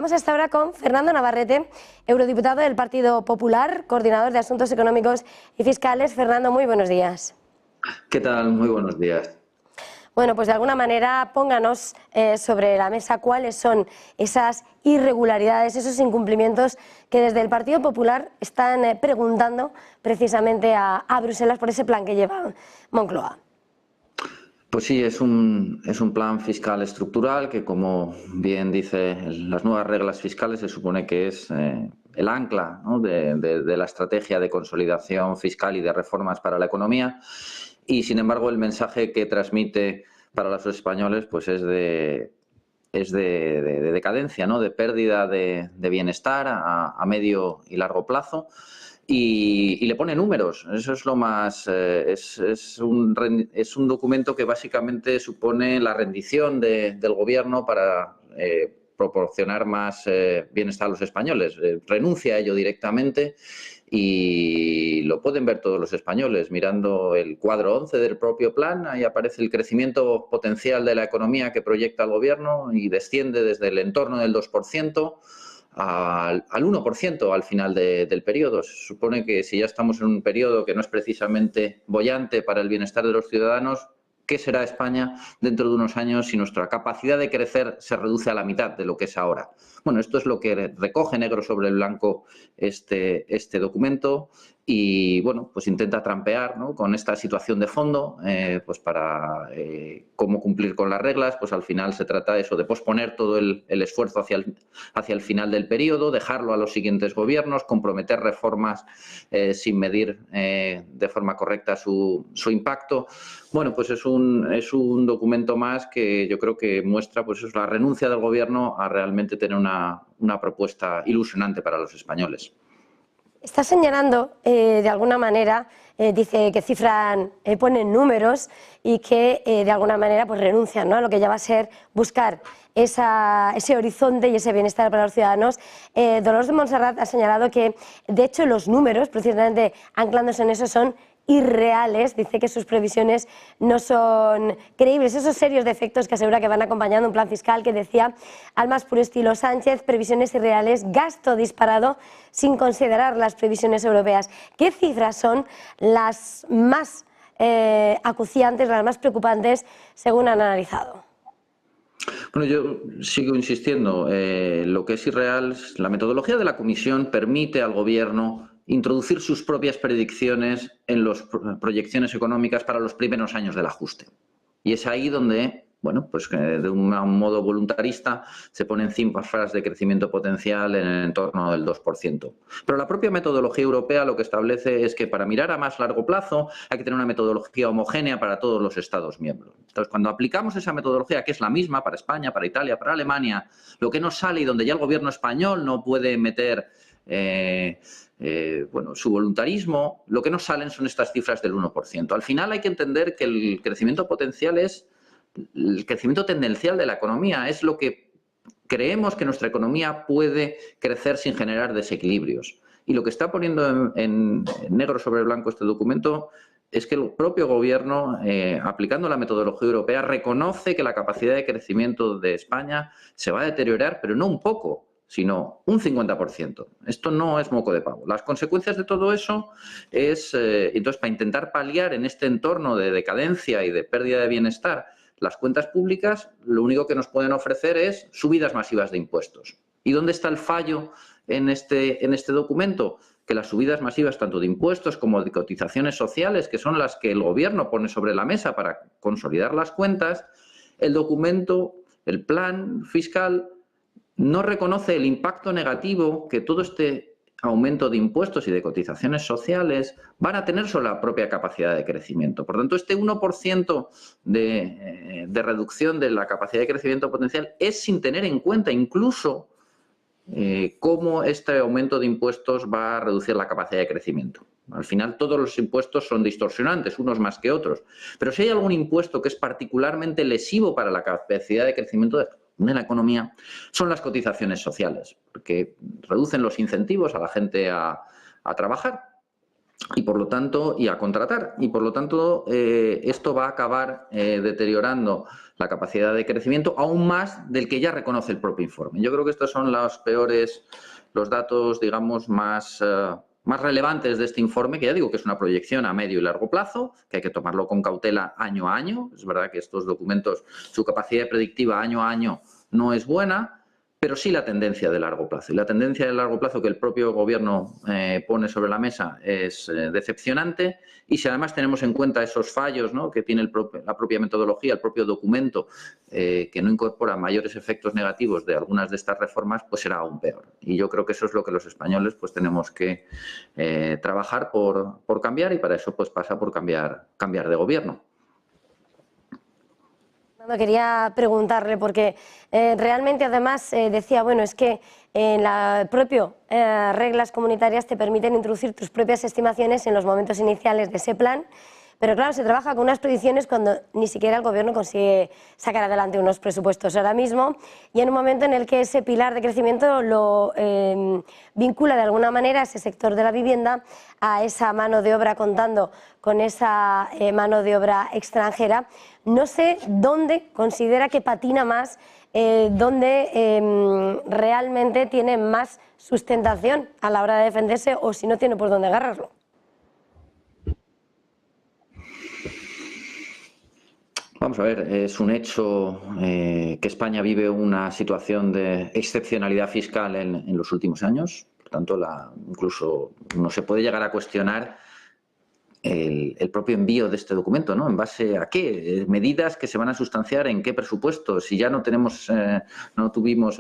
Vamos hasta ahora con Fernando Navarrete, eurodiputado del Partido Popular, coordinador de Asuntos Económicos y Fiscales. Fernando, muy buenos días. ¿Qué tal? Muy buenos días. Bueno, pues de alguna manera pónganos sobre la mesa cuáles son esas irregularidades, esos incumplimientos que desde el Partido Popular están preguntando precisamente a Bruselas por ese plan que lleva Moncloa. Pues sí, es un plan fiscal estructural que, como bien dice las nuevas reglas fiscales, se supone que es el ancla, ¿no?, de la estrategia de consolidación fiscal y de reformas para la economía. Y, sin embargo, el mensaje que transmite para los españoles pues es de decadencia, ¿no?, de pérdida de bienestar a medio y largo plazo. Y le pone números. Eso es lo más. Es un documento que básicamente supone la rendición del gobierno para proporcionar más bienestar a los españoles. Renuncia a ello directamente y lo pueden ver todos los españoles mirando el cuadro 11 del propio plan. Ahí aparece el crecimiento potencial de la economía que proyecta el gobierno y desciende desde el entorno del 2% al 1% al final del periodo. Se supone que si ya estamos en un periodo que no es precisamente boyante para el bienestar de los ciudadanos, ¿qué será España dentro de unos años si nuestra capacidad de crecer se reduce a la mitad de lo que es ahora? Bueno, esto es lo que recoge negro sobre blanco este documento y, bueno, pues intenta trampear, ¿no?, con esta situación de fondo, pues para cómo cumplir con las reglas. Pues al final se trata eso, de posponer todo el esfuerzo hacia el final del periodo, dejarlo a los siguientes gobiernos, comprometer reformas sin medir de forma correcta su impacto. Bueno, pues es un documento más que yo creo que muestra pues la renuncia del gobierno a realmente tener una propuesta ilusionante para los españoles. Está señalando, de alguna manera, dice que cifran, ponen números y que de alguna manera pues renuncian, ¿no?, a lo que ya va a ser buscar ese horizonte y ese bienestar para los ciudadanos. Dolors de Montserrat ha señalado que, de hecho, los números, precisamente anclándose en eso, son irreales. Dice que sus previsiones no son creíbles. Esos serios defectos que asegura que van acompañando un plan fiscal que decía, al más puro estilo Sánchez, previsiones irreales, gasto disparado sin considerar las previsiones europeas. ¿Qué cifras son las más acuciantes, las más preocupantes, según han analizado? Bueno, yo sigo insistiendo, lo que es irreal, la metodología de la Comisión permite al Gobierno introducir sus propias predicciones en las proyecciones económicas para los primeros años del ajuste. Y es ahí donde, bueno, pues de un modo voluntarista se ponen cifras de crecimiento potencial en el entorno del 2%. Pero la propia metodología europea lo que establece es que para mirar a más largo plazo hay que tener una metodología homogénea para todos los Estados miembros. Entonces, cuando aplicamos esa metodología, que es la misma para España, para Italia, para Alemania, lo que nos sale y donde ya el gobierno español no puede meter su voluntarismo, lo que nos salen son estas cifras del 1%. Al final hay que entender que el crecimiento potencial es el crecimiento tendencial de la economía, es lo que creemos que nuestra economía puede crecer sin generar desequilibrios. Y lo que está poniendo en negro sobre blanco este documento es que el propio gobierno, aplicando la metodología europea, reconoce que la capacidad de crecimiento de España se va a deteriorar, pero no un poco, sino un 50%. Esto no es moco de pavo. Las consecuencias de todo eso es, entonces, para intentar paliar en este entorno de decadencia y de pérdida de bienestar las cuentas públicas, lo único que nos pueden ofrecer es subidas masivas de impuestos. ¿Y dónde está el fallo en este documento? Que las subidas masivas tanto de impuestos como de cotizaciones sociales, que son las que el gobierno pone sobre la mesa para consolidar las cuentas, el documento, el plan fiscal, no reconoce el impacto negativo que todo este aumento de impuestos y de cotizaciones sociales van a tener sobre la propia capacidad de crecimiento. Por tanto, este 1% de reducción de la capacidad de crecimiento potencial es sin tener en cuenta incluso cómo este aumento de impuestos va a reducir la capacidad de crecimiento. Al final, todos los impuestos son distorsionantes, unos más que otros. Pero si hay algún impuesto que es particularmente lesivo para la capacidad de crecimiento de la economía, son las cotizaciones sociales, porque reducen los incentivos a la gente a trabajar. y por lo tanto, y a contratar. Y por lo tanto, esto va a acabar deteriorando la capacidad de crecimiento aún más del que ya reconoce el propio informe. Yo creo que estos son los datos, digamos, más relevantes de este informe, que ya digo que es una proyección a medio y largo plazo, que hay que tomarlo con cautela año a año. Es verdad que estos documentos, su capacidad predictiva año a año no es buena, pero sí la tendencia de largo plazo. Y la tendencia de largo plazo que el propio Gobierno pone sobre la mesa es decepcionante. Y si además tenemos en cuenta esos fallos, ¿no?, que tiene la propia metodología, el propio documento, que no incorpora mayores efectos negativos de algunas de estas reformas, pues será aún peor. Y yo creo que eso es lo que los españoles pues tenemos que trabajar por cambiar, y para eso pues pasa por cambiar de Gobierno. Quería preguntarle, porque realmente además decía, bueno, es que en las propias reglas comunitarias te permiten introducir tus propias estimaciones en los momentos iniciales de ese plan, pero claro, se trabaja con unas predicciones cuando ni siquiera el Gobierno consigue sacar adelante unos presupuestos ahora mismo, y en un momento en el que ese pilar de crecimiento lo vincula de alguna manera ese sector de la vivienda a esa mano de obra, contando con esa mano de obra extranjera. No sé dónde considera que patina más, dónde realmente tiene más sustentación a la hora de defenderse, o si no tiene por dónde agarrarlo. Vamos a ver, es un hecho que España vive una situación de excepcionalidad fiscal en los últimos años. Por tanto, incluso no se puede llegar a cuestionar el propio envío de este documento, ¿no? ¿En base a qué? Medidas que se van a sustanciar en qué presupuesto. Si ya no tenemos, no tenemos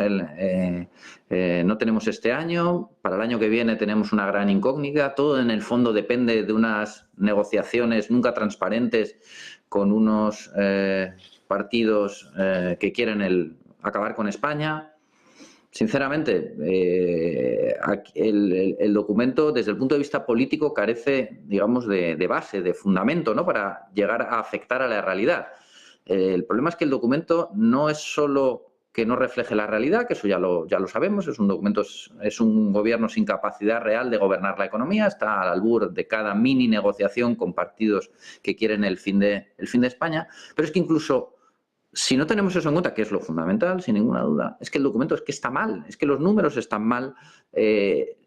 este año, para el año que viene tenemos una gran incógnita. Todo en el fondo depende de unas negociaciones nunca transparentes con unos partidos que quieren acabar con España. Sinceramente, el documento, desde el punto de vista político, carece, digamos, de base, de fundamento, ¿no?, para llegar a afectar a la realidad. El problema es que el documento no es solo que no refleje la realidad, que eso ya lo sabemos, es un gobierno sin capacidad real de gobernar la economía, está al albur de cada mini negociación con partidos que quieren el fin de España, pero es que incluso si no tenemos eso en cuenta, que es lo fundamental, sin ninguna duda, es que el documento está mal, es que los números están mal,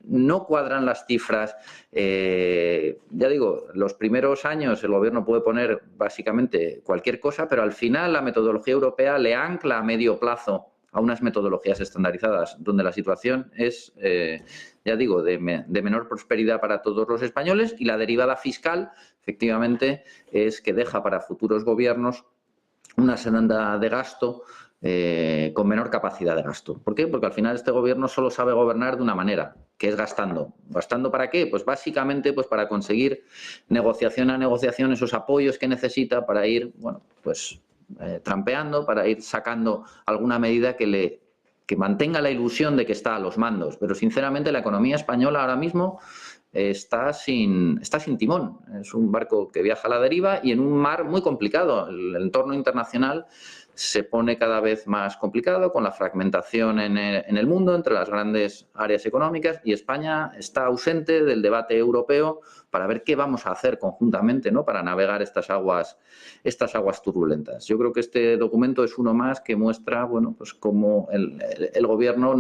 no cuadran las cifras. Ya digo, los primeros años el Gobierno puede poner básicamente cualquier cosa, pero al final la metodología europea le ancla a medio plazo a unas metodologías estandarizadas, donde la situación es, ya digo, de menor prosperidad para todos los españoles, y la derivada fiscal, efectivamente, es que deja para futuros gobiernos una senda de gasto con menor capacidad de gasto. ¿Por qué? Porque al final este gobierno solo sabe gobernar de una manera, que es gastando. ¿Gastando para qué? Pues básicamente pues para conseguir negociación a negociación esos apoyos que necesita para ir, bueno, pues trampeando, para ir sacando alguna medida que mantenga la ilusión de que está a los mandos. Pero sinceramente la economía española ahora mismo está sin timón. Es un barco que viaja a la deriva y en un mar muy complicado. El entorno internacional se pone cada vez más complicado con la fragmentación en el mundo entre las grandes áreas económicas, y España está ausente del debate europeo para ver qué vamos a hacer conjuntamente, ¿no?, para navegar estas aguas turbulentas. Yo creo que este documento es uno más que muestra, bueno, pues cómo el Gobierno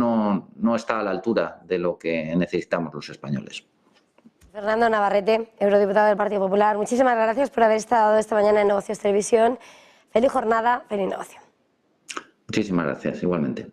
no está a la altura de lo que necesitamos los españoles. Fernando Navarrete, eurodiputado del Partido Popular, muchísimas gracias por haber estado esta mañana en Negocios Televisión. Feliz jornada, feliz negocio. Muchísimas gracias, igualmente.